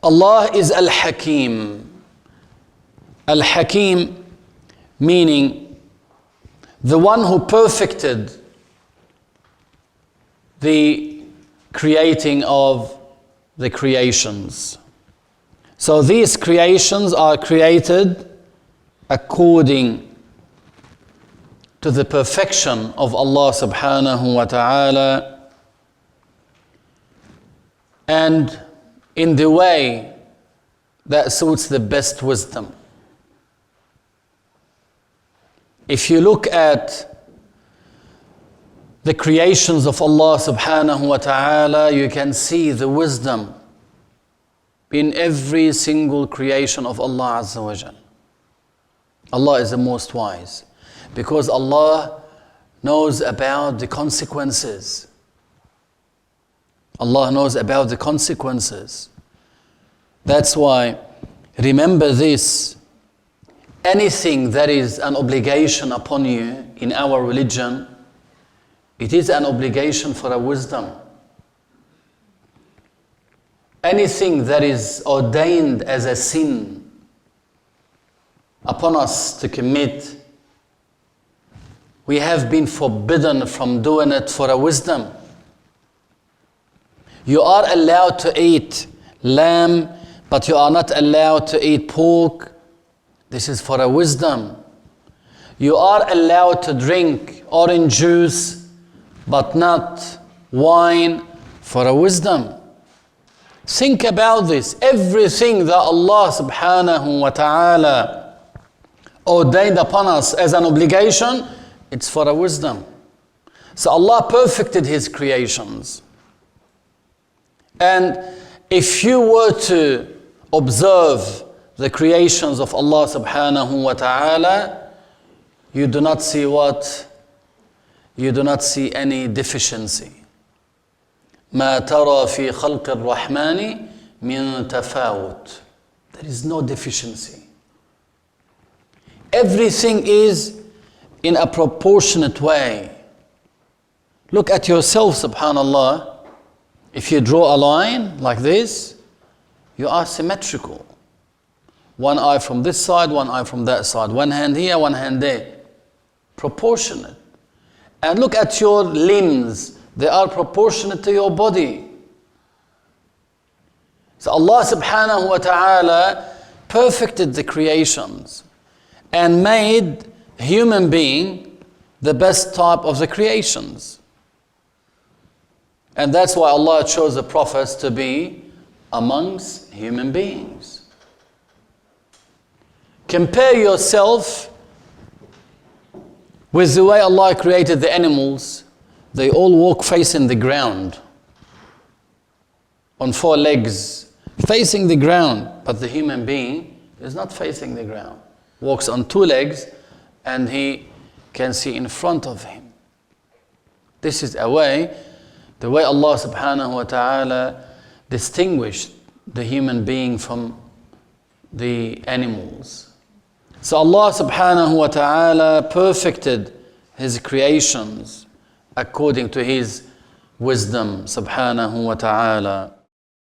Allah is Al-Hakim. Al-Hakim meaning the one who perfected the creating of the creations. So these creations are created according to the perfection of Allah subhanahu wa ta'ala and in the way that suits the best wisdom. If you look at the creations of Allah subhanahu wa ta'ala, you can see the wisdom in every single creation of Allah azza wa jal. Allah is the most wise because Allah knows about the consequences. Allah knows about the consequences. That's why, remember this, anything that is an obligation upon you in our religion, it is an obligation for a wisdom. Anything that is ordained as a sin upon us to commit, we have been forbidden from doing it for a wisdom. You are allowed to eat lamb, but you are not allowed to eat pork. This is for a wisdom. You are allowed to drink orange juice, but not wine, for a wisdom. Think about this. Everything that Allah subhanahu wa ta'ala ordained upon us as an obligation, it's for a wisdom. So Allah perfected His creations. And if you were to observe the creations of Allah subhanahu wa ta'ala, you do not see what? You do not see any deficiency. ما ترى في خلق الرحمن من تفاوت. There is no deficiency. Everything is in a proportionate way. Look at yourself, subhanallah. If you draw a line like this, you are symmetrical. One eye from this side, one eye from that side. One hand here, one hand there. Proportionate. And look at your limbs. They are proportionate to your body. So Allah subhanahu wa ta'ala perfected the creations and made human being the best type of the creations. And that's why Allah chose the prophets to be amongst human beings. Compare yourself with the way Allah created the animals. They all walk facing the ground, on four legs, facing the ground. But the human being is not facing the ground. Walks on two legs and he can see in front of him. This is the way Allah subhanahu wa ta'ala distinguished the human being from the animals. So Allah subhanahu wa ta'ala perfected His creations according to His wisdom subhanahu wa ta'ala.